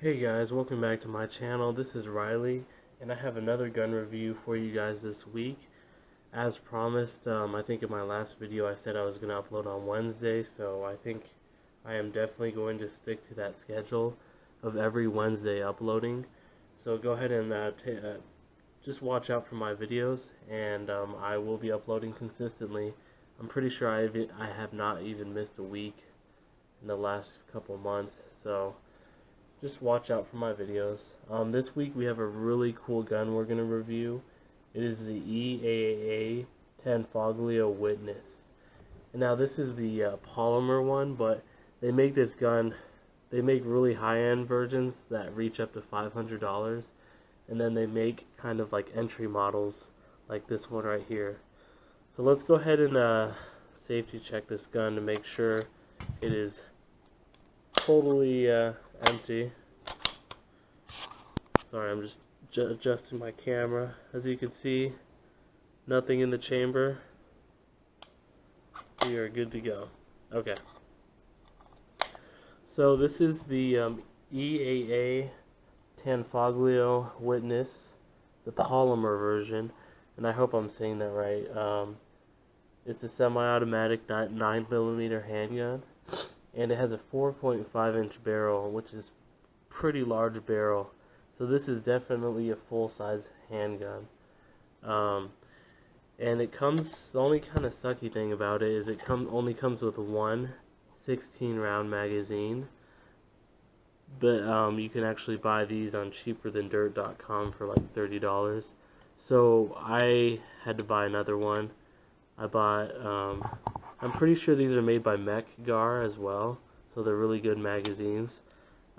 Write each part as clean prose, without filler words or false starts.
Hey guys, welcome back to my channel. This is Riley, and I have another gun review for you guys this week. As promised, I think in my last video I said I was going to upload on Wednesday, so I think I am definitely going to stick to that schedule of every Wednesday uploading. So go ahead and just watch out for my videos, and I will be uploading consistently. I'm pretty sure I have not even missed a week in the last couple months, so just watch out for my videos. This week we have a really cool gun we're going to review. It is the EAA Tanfoglio Witness. And now this is the polymer one, but they make this gun, they make really high-end versions that reach up to $500. And then they make kind of like entry models like this one right here. So let's go ahead and safety check this gun to make sure it is totally empty. Sorry, I'm just adjusting my camera. As you can see, nothing in the chamber. We are good to go. Okay. So this is the EAA Tanfoglio Witness, the polymer version, and I hope I'm saying that right. It's a semi-automatic 9mm handgun, and it has a 4.5-inch barrel, which is pretty large barrel. So this is definitely a full-size handgun. And it comes, the only kind of sucky thing about it is it only comes with one 16-round magazine. But you can actually buy these on cheaperthandirt.com for like $30. So I had to buy another one. I bought, I'm pretty sure these are made by Mech-Gar as well, so they're really good magazines.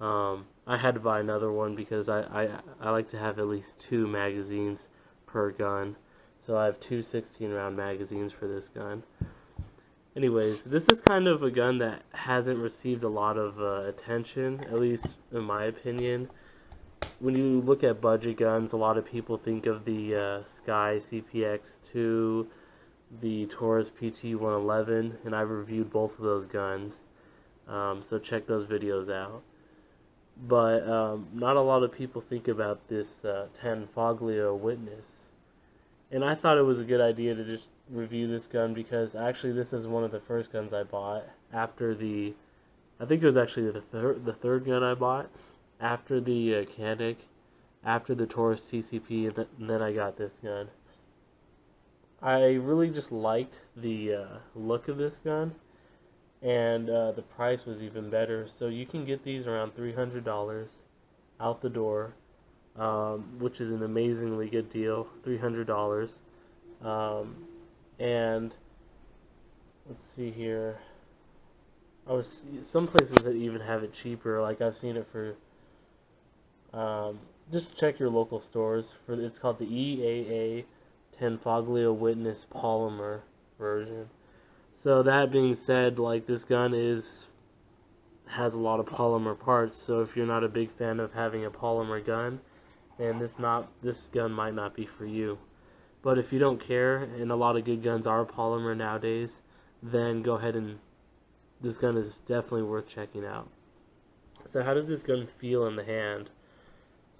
I had to buy another one because I like to have at least 2 magazines per gun. So I have 2 16-round magazines for this gun. Anyways, this is kind of a gun that hasn't received a lot of attention, at least in my opinion. When you look at budget guns, a lot of people think of the Sky CPX2, the Taurus PT-111, and I've reviewed both of those guns. So check those videos out. But not a lot of people think about this Tanfoglio Witness. And I thought it was a good idea to just review this gun because actually this is one of the first guns I bought after the, I think it was actually the third gun I bought after the Canik, after the Taurus TCP, and then I got this gun. I really just liked the look of this gun, and the price was even better. So you can get these around $300 out the door, which is an amazingly good deal. $300. And let's see here. Some places that even have it cheaper. Like I've seen it for. Just check your local stores for. It's called the EAA Tanfoglio Witness Polymer version. So that being said, like this gun has a lot of polymer parts. So if you're not a big fan of having a polymer gun, then this gun might not be for you. But if you don't care, and a lot of good guns are polymer nowadays, then go ahead and this gun is definitely worth checking out. So how does this gun feel in the hand?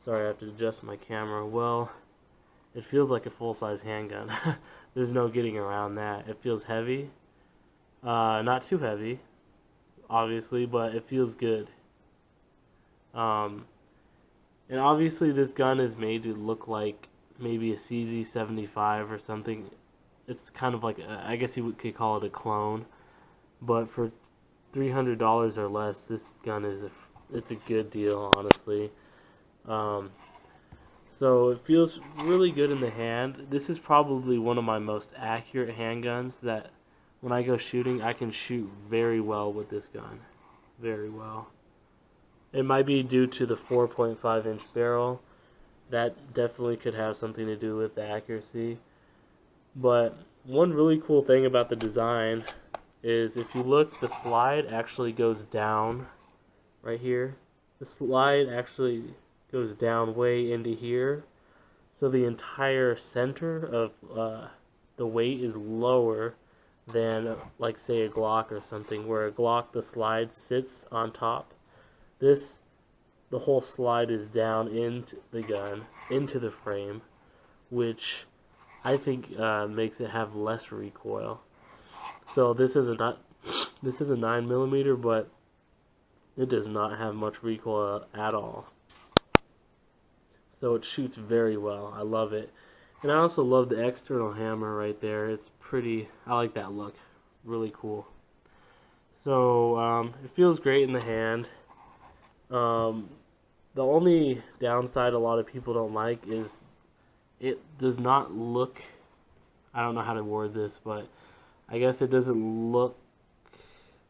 Sorry, I have to adjust my camera. Well, it feels like a full-size handgun. There's no getting around that. It feels heavy. Not too heavy, obviously, but it feels good. And obviously this gun is made to look like maybe a CZ75 or something. It's kind of like, I guess you could call it a clone. But for $300 or less, this gun it's a good deal, honestly. So it feels really good in the hand. This is probably one of my most accurate handguns that when I go shooting, I can shoot very well with this gun. Very well. It might be due to the 4.5-inch barrel. That definitely could have something to do with the accuracy. But one really cool thing about the design is if you look, the slide actually goes down right here. The slide actually goes down way into here. So the entire center of the weight is lower than, like, say, a Glock or something, where a Glock, the slide sits on top. This the whole slide is down into the gun, into the frame, which I think makes it have less recoil. So this is a 9mm, but it does not have much recoil at all. So it shoots very well. I love it. And I also love the external hammer right there. It's pretty, I like that look. Really cool. So it feels great in the hand. The only downside a lot of people don't like is it does not look, I don't know how to word this, but I guess it doesn't look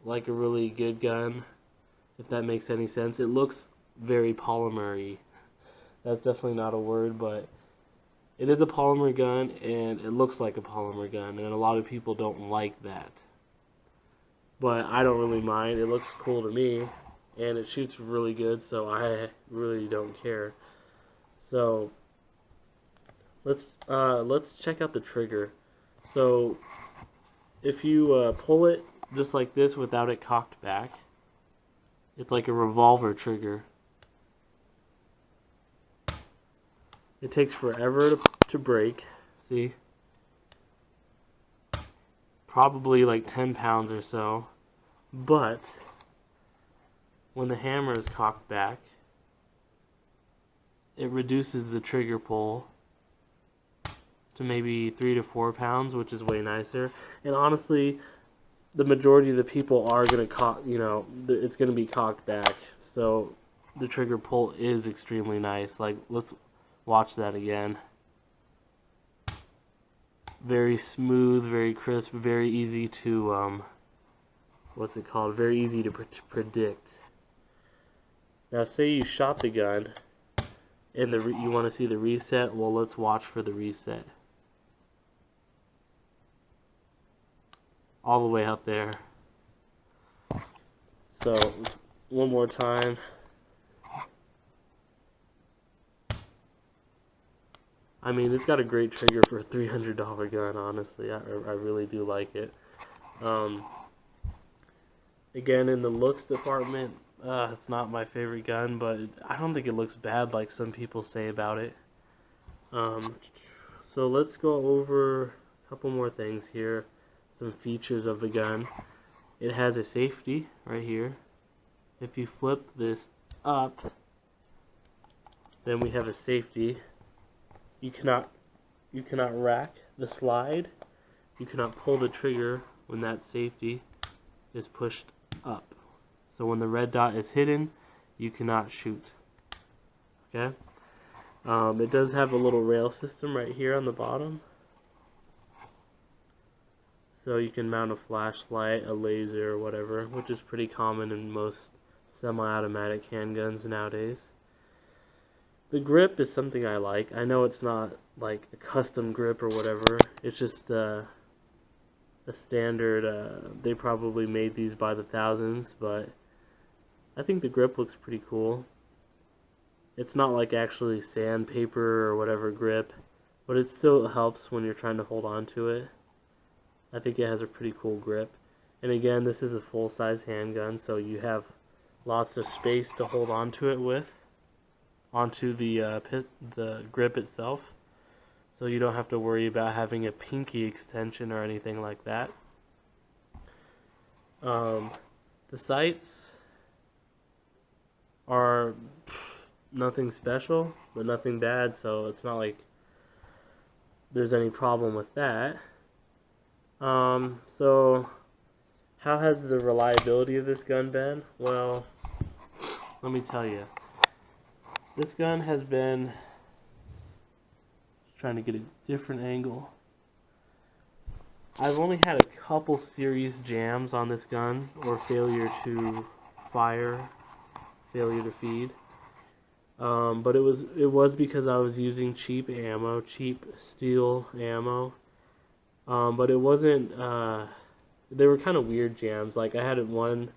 like a really good gun, if that makes any sense. It looks very polymer-y. That's definitely not a word, but it is a polymer gun, and it looks like a polymer gun, and a lot of people don't like that. But I don't really mind. It looks cool to me, and it shoots really good, so I really don't care. So let's check out the trigger. So if you pull it just like this without it cocked back, it's like a revolver trigger. It takes forever to break. See? Probably like 10 pounds or so. But when the hammer is cocked back, it reduces the trigger pull to maybe 3 to 4 pounds, which is way nicer. And honestly, the majority of the people are going to cock, it's going to be cocked back. So the trigger pull is extremely nice. Like, let's watch that again. Very smooth, very crisp, very easy to, very easy to predict. Now say you shot the gun and you want to see the reset. Well, let's watch for the reset. All the way up there. So one more time. I mean, it's got a great trigger for a $300 gun, honestly. I really do like it. Again, in the looks department, it's not my favorite gun, but I don't think it looks bad like some people say about it. So let's go over a couple more things here. Some features of the gun. It has a safety right here. If you flip this up, then we have a safety. You cannot rack the slide. You cannot pull the trigger when that safety is pushed up. So when the red dot is hidden, you cannot shoot. Okay? It does have a little rail system right here on the bottom. So you can mount a flashlight, a laser, or whatever, which is pretty common in most semi-automatic handguns nowadays. The grip is something I like. I know it's not like a custom grip or whatever. It's just a standard. They probably made these by the thousands, but I think the grip looks pretty cool. It's not like actually sandpaper or whatever grip, but it still helps when you're trying to hold on to it. I think it has a pretty cool grip. And again, this is a full-size handgun, so you have lots of space to hold on to it with, onto the grip itself. So you don't have to worry about having a pinky extension or anything like that. The sights are nothing special, but nothing bad, so it's not like there's any problem with that. So how has the reliability of this gun been? Well, let me tell you. This gun has been, trying to get a different angle. I've only had a couple serious jams on this gun, or failure to fire, failure to feed. But it was because I was using cheap ammo, cheap steel ammo. But it wasn't, they were kind of weird jams. Like I had one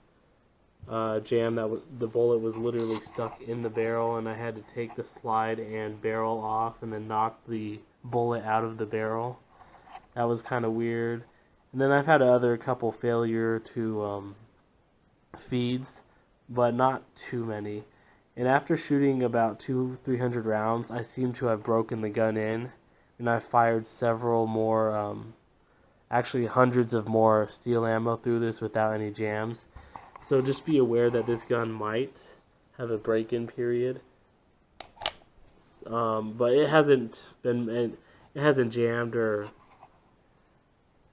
jam that the bullet was literally stuck in the barrel, and I had to take the slide and barrel off and then knock the bullet out of the barrel. That was kind of weird. And then I've had other couple failure to feeds, but not too many. And after shooting about 200-300 rounds, I seem to have broken the gun in, and I fired several more, actually hundreds of more steel ammo through this without any jams. So just be aware that this gun might have a break-in period, but it hasn't jammed or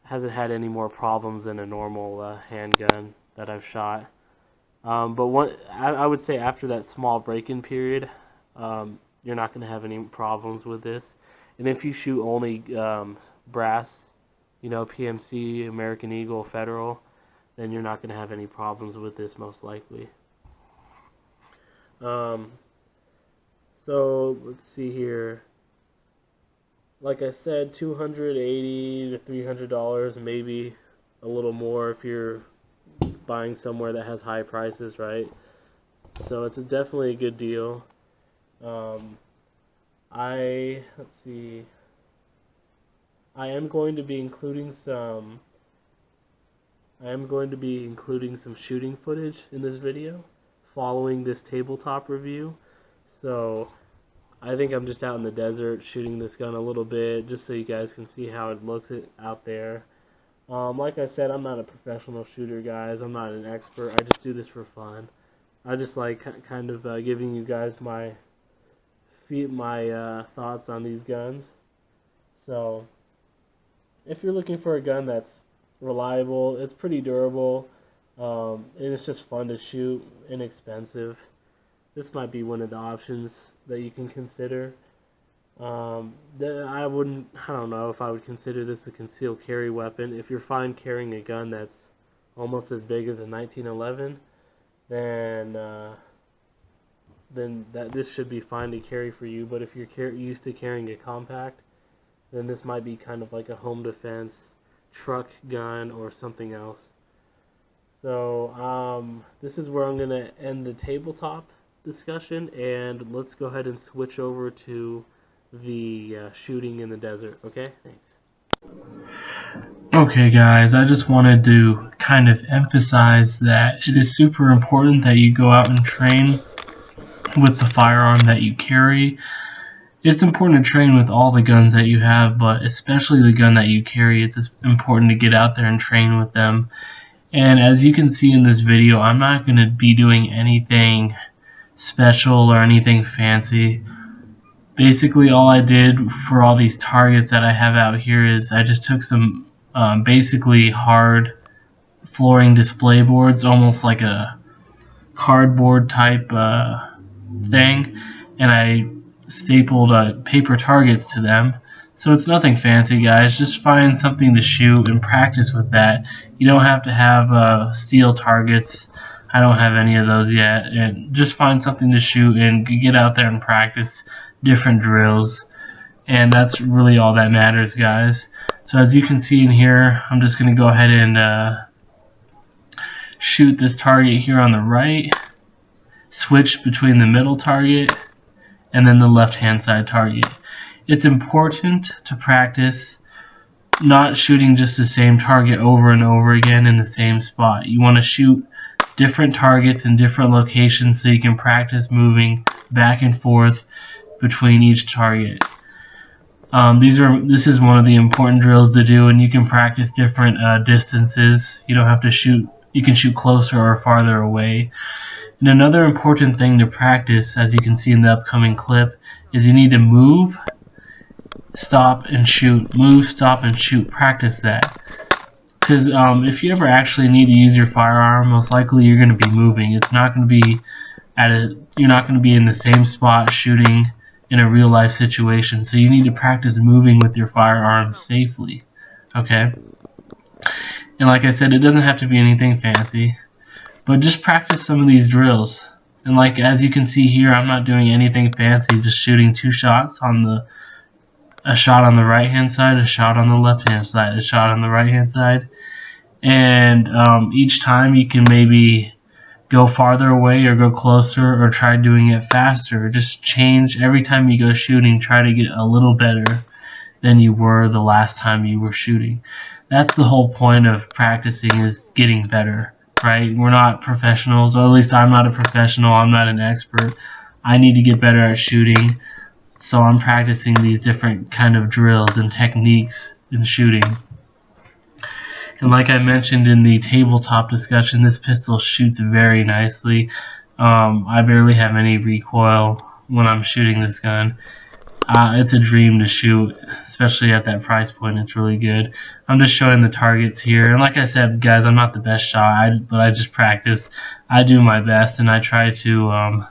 hasn't had any more problems than a normal handgun that I've shot. But I would say after that small break-in period, you're not going to have any problems with this. And if you shoot only brass, PMC, American Eagle, Federal, then you're not going to have any problems with this most likely. So let's see here. Like I said, $280 to $300, maybe a little more if you're buying somewhere that has high prices, right? So it's definitely a good deal. Let's see. I am going to be including some shooting footage in this video following this tabletop review. So I think I'm just out in the desert shooting this gun a little bit just so you guys can see how it looks out there. Like I said, I'm not a professional shooter, guys. I'm not an expert. I just do this for fun. I just like kind of giving you guys my thoughts on these guns. So if you're looking for a gun that's reliable, it's pretty durable, and it's just fun to shoot, inexpensive, this might be one of the options that you can consider. I don't know if I would consider this a concealed carry weapon. If you're fine carrying a gun that's almost as big as a 1911, then this should be fine to carry for you. But if you're used to carrying a compact, then this might be kind of like a home defense truck gun or something else. So this is where I'm going to end the tabletop discussion, and let's go ahead and switch over to the shooting in the desert. Okay, thanks. Okay guys, I just wanted to kind of emphasize that it is super important that you go out and train with the firearm that you carry. It's important to train with all the guns that you have, but especially the gun that you carry. It's important to get out there and train with them. And as you can see in this video, I'm not going to be doing anything special or anything fancy. Basically all I did for all these targets that I have out here is I just took some basically hard flooring display boards, almost like a cardboard type thing, and I stapled paper targets to them. So it's nothing fancy, guys. Just find something to shoot and practice with that. You don't have to have steel targets. I don't have any of those yet. And just find something to shoot and get out there and practice different drills. And that's really all that matters, guys. So as you can see in here, I'm just going to go ahead and shoot this target here on the right, switch between the middle target and then the left hand side target. It's important to practice not shooting just the same target over and over again in the same spot. You want to shoot different targets in different locations so you can practice moving back and forth between each target. This is one of the important drills to do, and you can practice different distances. You don't have to shoot. You can shoot closer or farther away. And another important thing to practice, as you can see in the upcoming clip, is you need to move, stop, and shoot. Move, stop, and shoot. Practice that. Because if you ever actually need to use your firearm, most likely you're going to be moving. It's not going to be you're not going to be in the same spot shooting in a real life situation. So you need to practice moving with your firearm safely. Okay? And like I said, it doesn't have to be anything fancy, but just practice some of these drills. And like as you can see here, I'm not doing anything fancy, just shooting two shots on a shot on the right hand side, a shot on the left hand side, a shot on the right hand side. And each time you can maybe go farther away or go closer or try doing it faster. Just change every time you go shooting. Try to get a little better than you were the last time you were shooting. That's the whole point of practicing, is getting better. right? We're not professionals, or at least I'm not a professional, I'm not an expert. I need to get better at shooting, so I'm practicing these different kind of drills and techniques in shooting. And like I mentioned in the tabletop discussion, this pistol shoots very nicely. I barely have any recoil when I'm shooting this gun. It's a dream to shoot, especially at that price point. It's really good. I'm just showing the targets here, and like I said, guys, I'm not the best shot, but I just practice. I do my best, and I try to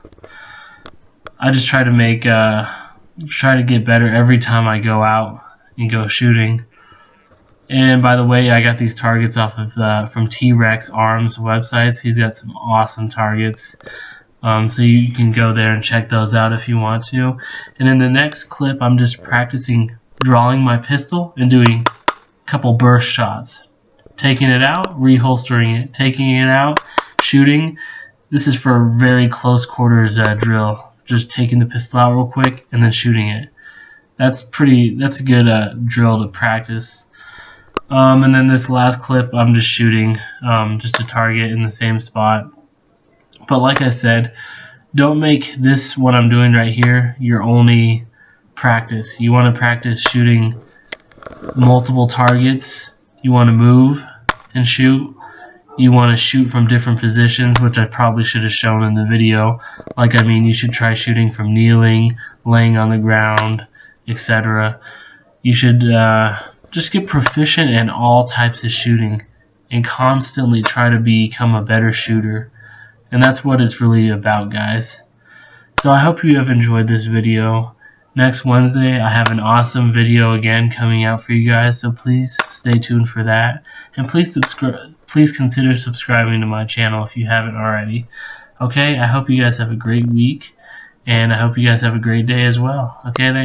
try to get better every time I go out and go shooting. And by the way, I got these targets off of from T-Rex Arms websites. He's got some awesome targets. So you can go there and check those out if you want to. And in the next clip, I'm just practicing drawing my pistol and doing a couple burst shots. Taking it out, reholstering it, taking it out, shooting. This is for a very close quarters drill. Just taking the pistol out real quick and then shooting it. That's a good drill to practice. And then this last clip, I'm just shooting just a target in the same spot. But like I said, don't make this, what I'm doing right here, your only practice. You want to practice shooting multiple targets. You want to move and shoot. You want to shoot from different positions, which I probably should have shown in the video. You should try shooting from kneeling, laying on the ground, etc. You should just get proficient in all types of shooting and constantly try to become a better shooter. And that's what it's really about, guys. So I hope you have enjoyed this video. Next Wednesday, I have an awesome video again coming out for you guys, so please stay tuned for that. And please consider subscribing to my channel if you haven't already. Okay, I hope you guys have a great week, and I hope you guys have a great day as well. Okay,